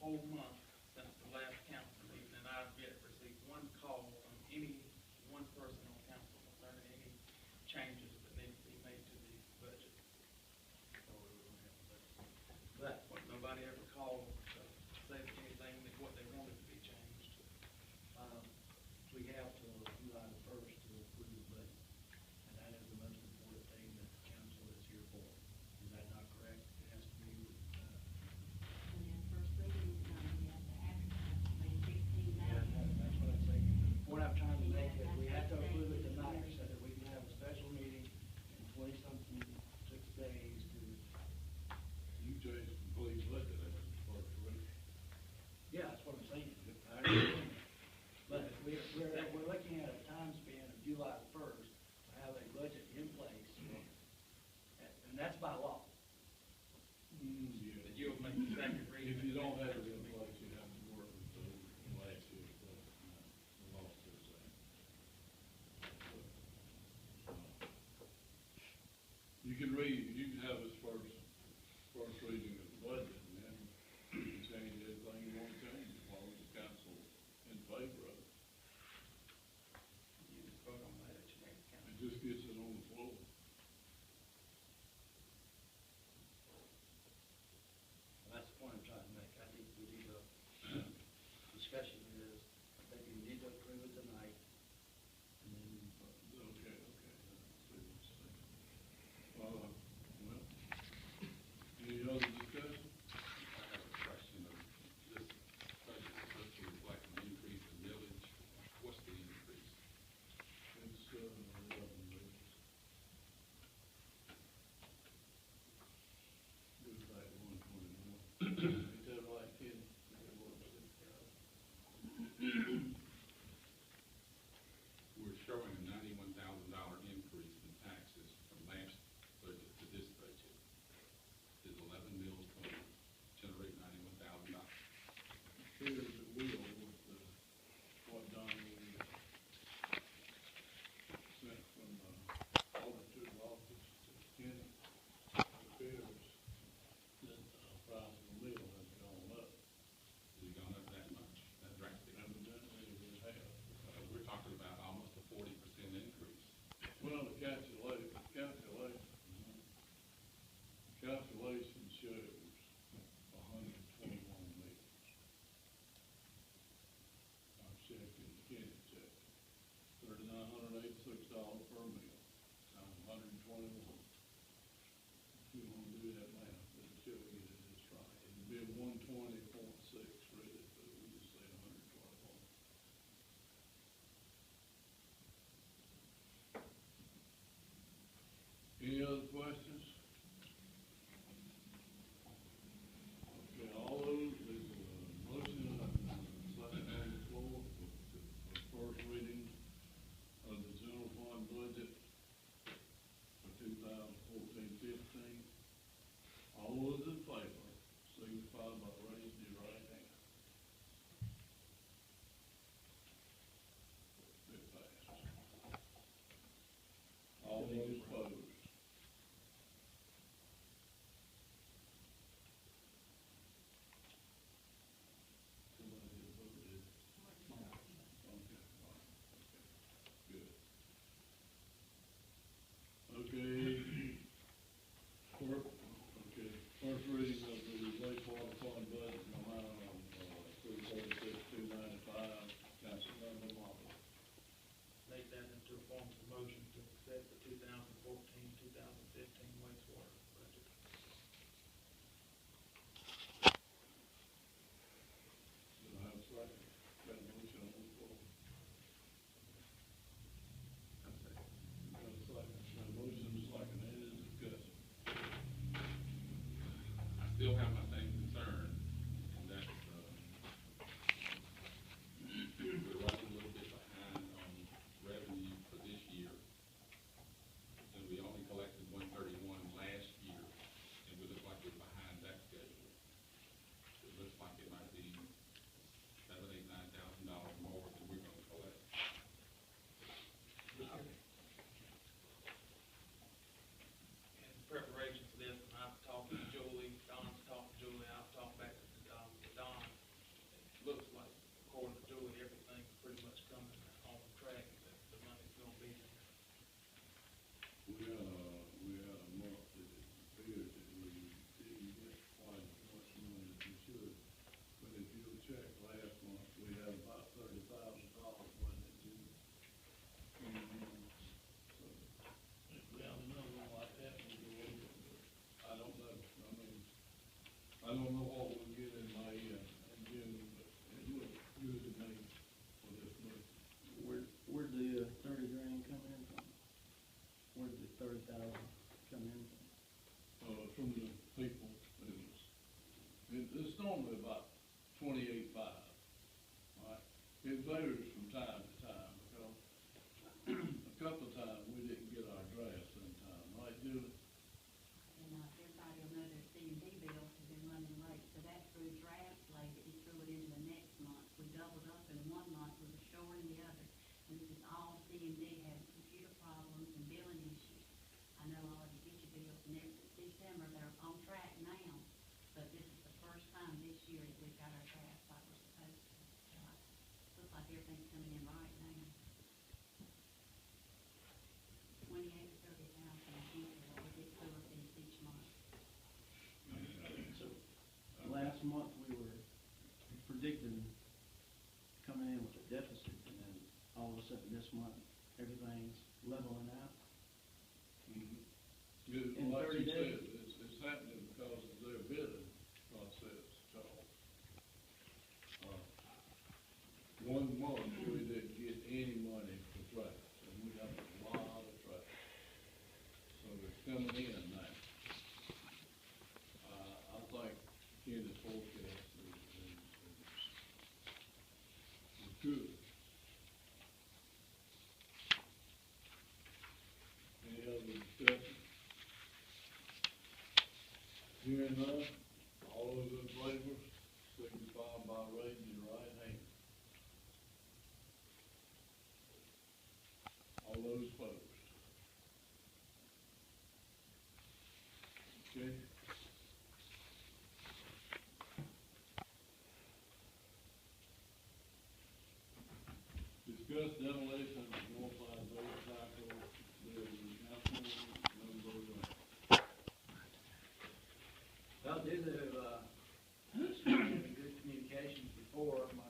whole month since the last council meeting, and I've yet received one call from any one person on council concerning any changes that need to be made to the budget. But nobody ever called to say anything that what they wanted to be changed. We have till July the 1st to approve the budget, and that is the most important thing that the council is here for. Is that not correct? It has to be, And then first reading, we have to advertise, maybe 16 yeah, days. that's what I'm saying. What I'm trying to make is, we have to approve it tonight, so that we can have a special meeting in 20-something, 6 days to, You change the complete budget after the first reading. yeah, that's what I'm saying. I understand. But we're looking at a time span of July the 1st to have a budget in place, and that's by law. That you'll make the second reading. If you don't have it in place, you have to work with the last year's budget, the law says that. You can have this first reading of the budget, and then you can change anything you want to change, as long as the council in favor of it. You just vote on that at your next council. It just gets it on the floor. That's the point I'm trying to make. I think we need a discussion is, I think we need to approve it tonight, and then, Okay, see what you're saying. Well, any other discussion? I have a question of this budget is supposed to reflect an increase in millage. What's the increase? It's, 11 days. Goes back to 121. Ain't that right, Kenny? Is that what it said? We're showing a $91,000 increase in taxes from last budget to this budget. Is 11 mills going to generate $91,000? Here's the wheel with what Don sent from the auditor's office to Kenny. Appears that the price of the mill has gone up. Has it gone up that much, that drastic? Evidently it has. We're talking about almost a 40% increase. Well, the calculation shows 121 mills. Our check is Kenny check, $3,986 per mill, times 121. If you want to do that math, it'll show you that it's right. It'd be 120.6 really, but we just say 121. Any other questions? Okay, all those, there's a motion, second on the floor for first reading of the general fund budget for 2014-15. All those in favor, signify by raising your right hand. It passes. All those opposed. Somebody had voted. Okay, all right, good. First reading of the wastewater fund budget, amount of, 346,295, Councilmember Marble. Make that into a form of motion to accept the 2014-2015 wastewater budget. Do I have a second? Got a motion on the floor. I'm saying. Got a second. Got a motion, a second, any discussion? I still have my same concern, and that's, we're running a little bit behind on revenue for this year. And we only collected 131 last year, and we look like we're behind that schedule. It looks like it might be $7,000, $8,000, $9,000 more than we're gonna collect. In preparation for this, I've talked to Julie, Don's talked to normally about 28.5, right? It varies from time to time, because a couple of times we didn't get our drafts in time, right, Julie? And, everybody will know their C and D bills have been running late, so that threw draft late, that he threw it into the next month. We doubled up in one month, we were short in the other. And this is all C and D had computer problems and billing issues. I know all of you get your bills next December, they're on track now, but this is the first time this year that we've got our drafts like we're supposed to. So looks like everything's coming in right now. 28 to 30,000, I think, is what we get through with these each month. So, last month, we were predicting coming in with a deficit, and then all of a sudden this month, everything's leveling out. Good, In like 30 you days. said, it's happening because of their bidding process, Charles. One month, we didn't get any money for trash, and we have a lot of trash. So it's coming in now. I think Kenny's forecast is good. Any other discussion? Hearing none, all those in favor, signify by raising your right hand. All those opposed? Okay. Discuss demolition of Northside motorcycle building, Councilman, number one. Well, due to, having good communications before, my,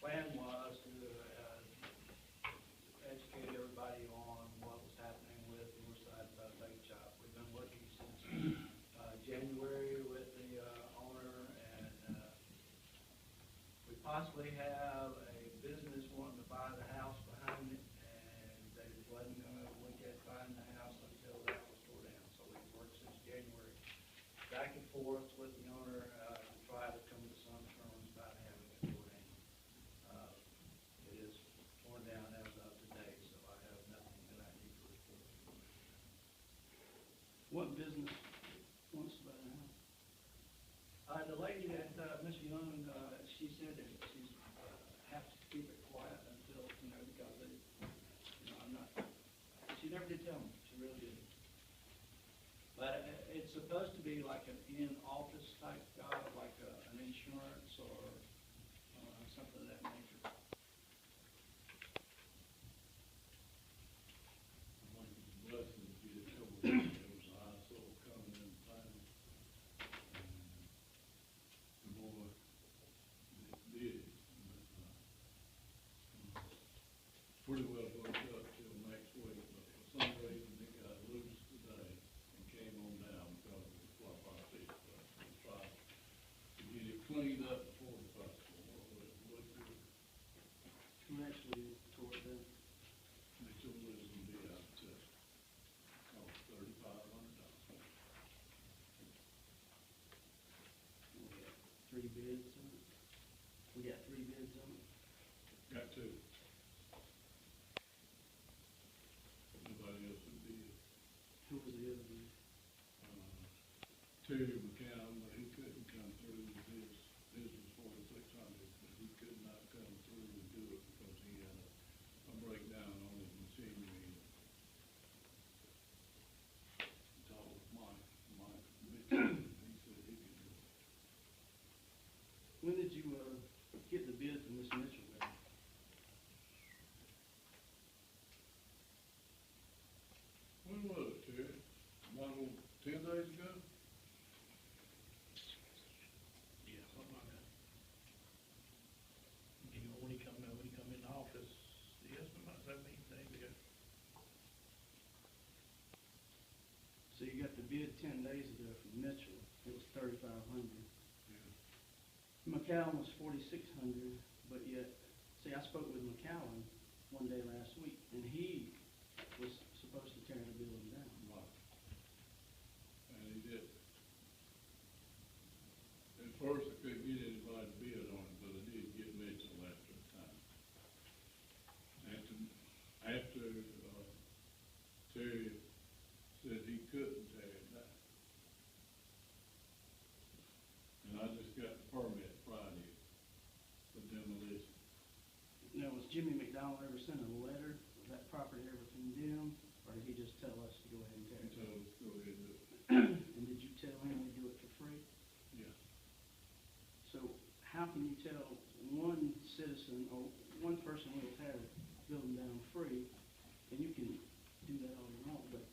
plan was to, educate everybody on what was happening with Northside Bake Shop. We've been working since, January with the, owner, and, we possibly have a business wanting to buy the house behind it, and they wasn't gonna look at buying the house until that was tore down. So we've worked since January, back and forth with the owner, to try to come to some terms about having it tore down. It is torn down as of today, so I have nothing that I need to report. What business wants to buy the house? The lady that, Miss Young, she said that she's, have to keep it quiet until, because it, I'm not, she never did tell me, she really didn't. But it's supposed to be like an in-office type job, like an insurance or, something of that nature. I think it's a blessing to get it over. There was a high soul coming in town. And the more it did, pretty well booked up till next week, but for some reason it got loose today and came on down because of the flop our feet. We'll try to get it cleaned up before the festival. Look good. Who actually tore it down? Mitchell lives in the out test. Cost $3,500. We got 3 bids on it. We got 3 bids on it. Got two. Nobody else would be, Who was the other bid? Terry McCown, but he couldn't come through with his was 4,600, but he could not come through and do it because he had a breakdown on his machinery. He told Mike Mitchell, he said he could do it. When did you, get the bid from Miss Mitchell there? When was it, Terry? About 10 days ago? Yeah, something like that. When he come in the office, yes, about 17 days ago. So you got the bid 10 days ago from Mitchell, it was 3,500. McCowan was 4,600, but yet, see, I spoke with McCowan one day last week, and he was supposed to tear the building down. Right. And he did. send a letter, was that property ever condemned, or did he just tell us to go ahead and tear it So, down? let's go ahead and do it. And did you tell him we do it for free? Yeah. So how can you tell one citizen or one person will tear the building down free, and you can do that all you want, but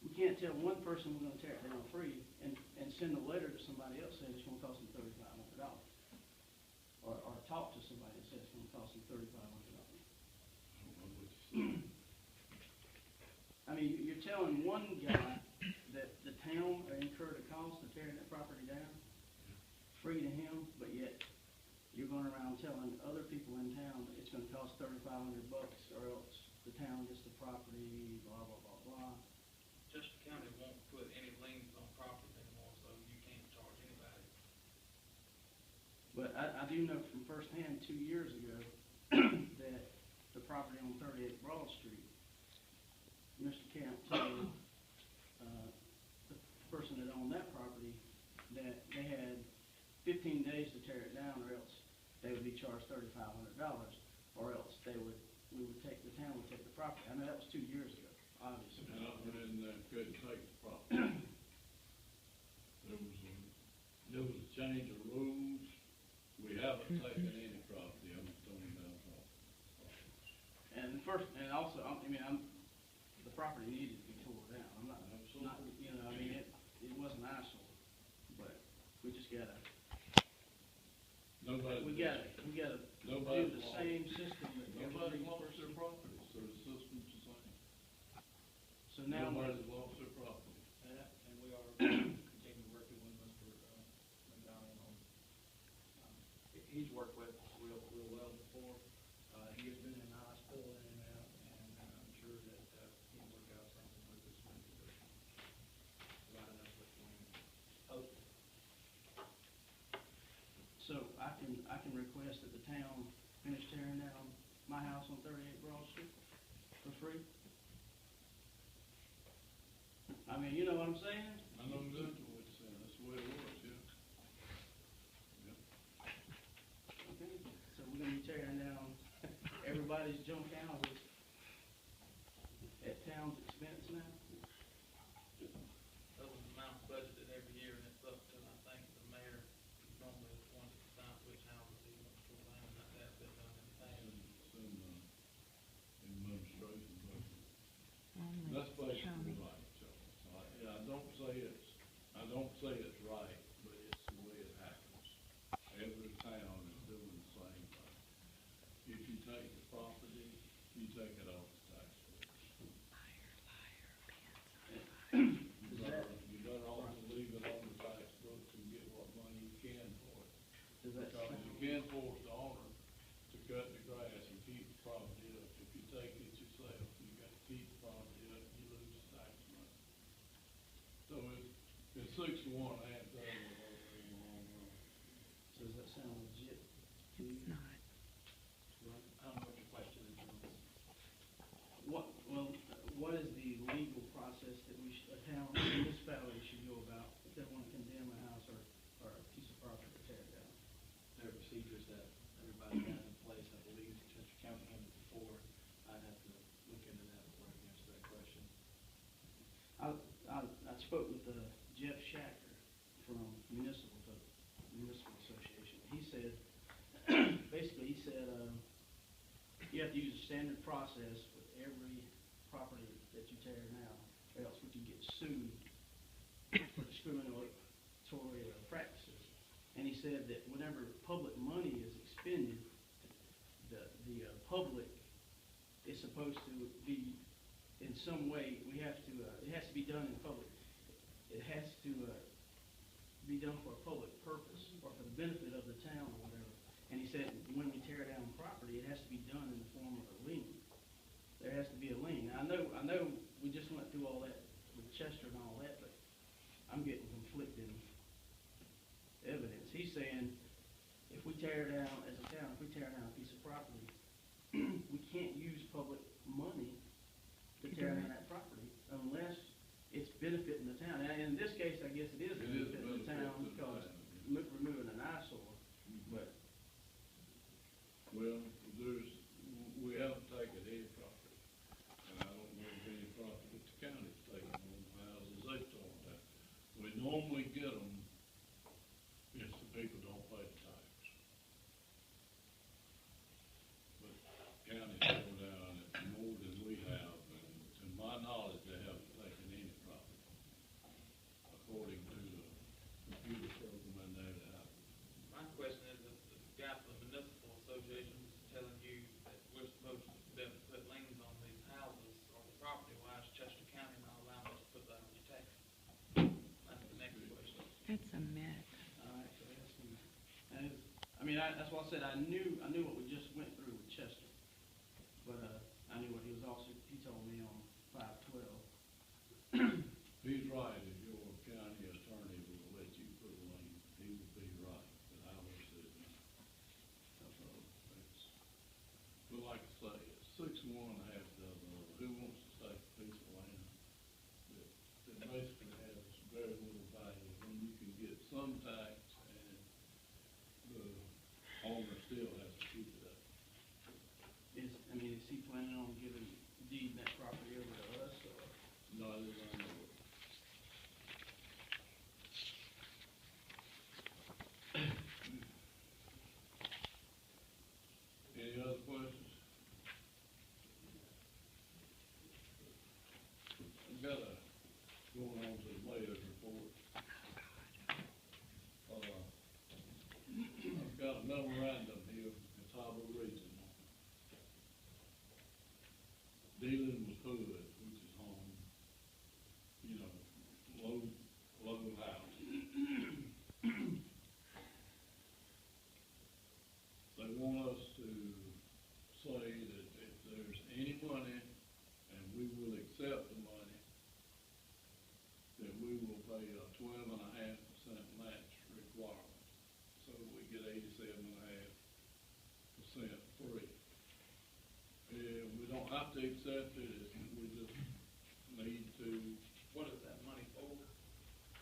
we can't tell one person we're gonna tear it down free and send a letter to somebody else saying it's gonna cost them $3,500. Or talk to somebody and say it's gonna cost them $3,500. I don't know what you said. I mean, you're telling one guy that the town incurred a cost of tearing that property down, free to him, but yet you're going around telling other people in town that it's gonna cost $3,500 or else the town gets the property, blah, blah, blah, blah. Chester County won't put any liens on property anymore, so you can't charge anybody. But I do know from firsthand, 2 years ago, that the property on 38 Broad Street, Mr. Camp told, the person that owned that property that they had 15 days to tear it down, or else they would be charged $3,500, or else the town would take the property. I know that was 2 years ago, obviously. And couldn't take the property. There was a change of rules. We haven't taken any property, I'm throwing down property. And the property needed to be tore down. I'm not, it wasn't eyesore, but we just gotta, Nobody. we gotta do Nobody the lost. same system that Nobody every lost person. their property, so the system's the same. So now, Nobody's lost their property. And we are continuing working with Mr. McDonald on, he's worked with us real well before. He has been in the hospital in and out, and I'm sure that, he'll work out something with this one to provide enough with money. Hopefully. so I can request that the town finish tearing down my house on 38 Broad Street for free? I mean, you know what I'm saying? I know exactly what you're saying, that's the way it works, yeah. Okay, so we're gonna be tearing down everybody's junk houses at town's expense now? Those are the amounts budgeted every year, and it's up to, I think, the mayor normally is the one that decides which houses he wants to allow, and that has been done in the past. Administration, that's basically right, Charles. I don't say it's right, but it's the way it happens. Every town is doing the same thing. If you take the property, you take it off the tax bill. You better also leave it on the tax books and get what money you can for it. Does that Because sound? you can't force the owner to cut the grass and keep the property up. If you take it yourself, you got to keep the property up, you lose the tax money. So it's 6 to 1, I have to in the long run. So does that sound legit to you? It's not. I don't know what your question is, Charles. What is the legal process that a town, a municipality should go about if they want to condemn a house or a piece of property to tear it down? There are procedures that everybody has in place, I believe, Chester County had it before. I'd have to look into that before I can answer that question. I spoke with Jeff Shacker from Municipal Association. He said, basically, you have to use a standard process with every property that you tear down, or else we could get sued for discriminatory practices. And he said that whenever public money is expended, the public is supposed to be, in some way, it has to be done in public. It has to be done for a public purpose, or for the benefit of the town or whatever. And he said, when we tear down property, it has to be done in the form of a lien. There has to be a lien. Now, I know we just went through all that with Chester and all that, but I'm getting conflicting evidence. He's saying, if we tear down, as a town, if we tear down a piece of property, we can't use public money to tear down that property unless it's benefiting the town. And in this case, I guess it is It is benefiting the town benefiting the because town. removing an eyesore, but Well, we haven't taken normally get them if the people don't pay the tax. But county go down at more than we have, and to my knowledge, they haven't taken any profit, according to the computer program they have. My question is, if the guy from the municipal association is telling you that we're supposed to be able to put liens on these houses or the property, why is Chester County not allowing us to put that on the tax? That's the next question. That's a myth. All right, so that's some, and it's, I mean, that's why I said I knew what we just went through with Chester. But, I knew what he was also, he told me on 5/12. He's right, if your county attorney will let you put a lien, he would be right, but I would say no. So, it's, but like I say, it's 6-1, half dozen of who wants to take a piece of land that basically has very little value, when you can get some tax and the owner still has to keep it up. Is he planning on giving deed that property over to us, or? Not as I know it. Any other questions? I've got going on to the mayor's report. I've got a memorandum here in Tabo Region. Dealing with Hood, which is home, you know, low house. They want us to say that if there's any money, and we will accept the money, that we will pay a 12.5% match requirement. So we get 87.5% free. And we don't have to accept it, we just need to, What is that money for?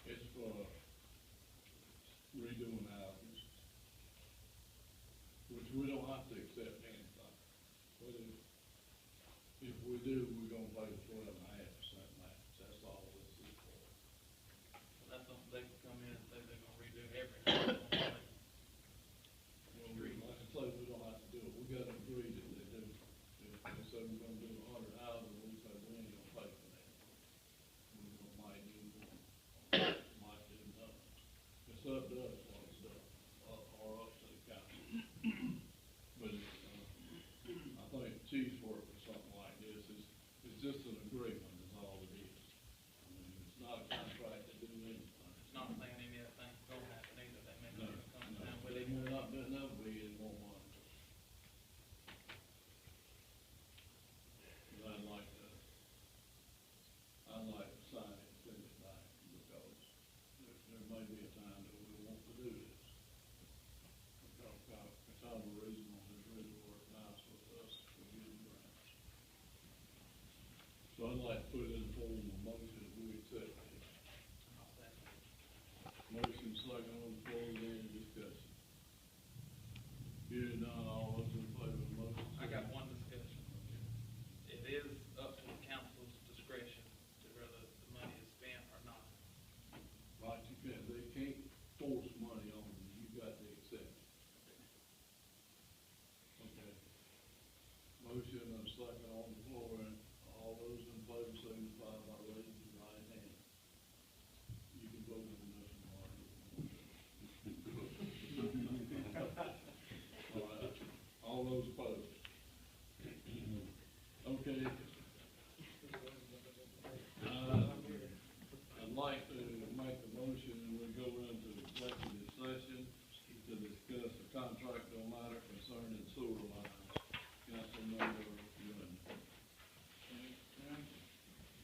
it's for redoing houses, which we don't have to accept anything. But if we do, we're gonna pay the 12.5% match, that's all this is for. That's something they can come in and say they're gonna redo every house on the lake. Well, like I say, we don't have to do it, we gotta agree that they do. If they say we're gonna do 100 houses, we say we ain't gonna pay for that. Might do one, might do none. It's up to us what it's done, or up to the county. But it's, I think chief's work for something like this it's just an agreement is all it is. I mean, it's not a contract to do anything. It's not saying any of that thing's gonna happen either, that may No, not come no, down but with it it. may not be enough, be any more money. But I'd like to sign it and send it back, because there may be a time that we want to do this. Because Catawba Regional has really worked nice with us for getting grants. So I'd like to put it in the form of a motion that we accept it. I'll say it. Motion second on the floor, any discussion? Hearing none, all those in favor of the motion? I got one discussion. It is up to the council's discretion to whether the money is spent or not. Right, they can't force money on you, you got to accept it. Okay. Motion and a second on the floor, and all those in favor signify by raising your right hand. You can vote on this one, Marty. All right, all those opposed? Okay. I'd like to make a motion and we go into executive session to discuss a contractual matter concerning sewer lines. Councilmember Ewing.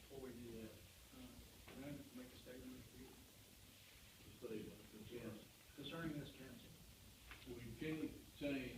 Before we do that, can I make a statement for you? Statement, Concerning this council. we can't change